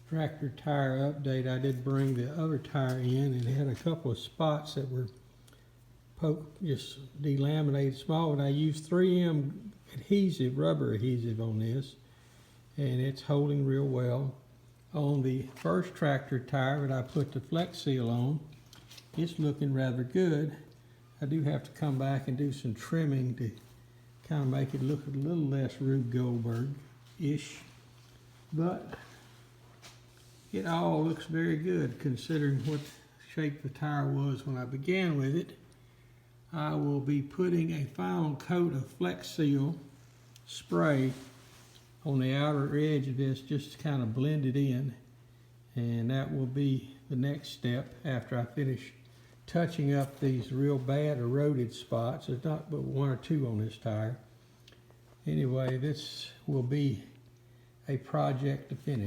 tractor tire update, I did bring the other tire in, and it had a couple of spots that were poked, just delaminated small, and I used 3M adhesive, rubber adhesive on this, and it's holding real well. On the first tractor tire that I put the Flex Seal on, it's looking rather good. I do have to come back and do some trimming to kind of make it look a little less Rube Goldberg-ish, but it all looks very good considering what shape the tire was when I began with it. I will be putting a final coat of Flex Seal spray on the outer edge of this just to kind of blend it in, and that will be the next step after I finish touching up these real bad eroded spots. There's not but 1 or 2 on this tire. Anyway, this will be a project to finish.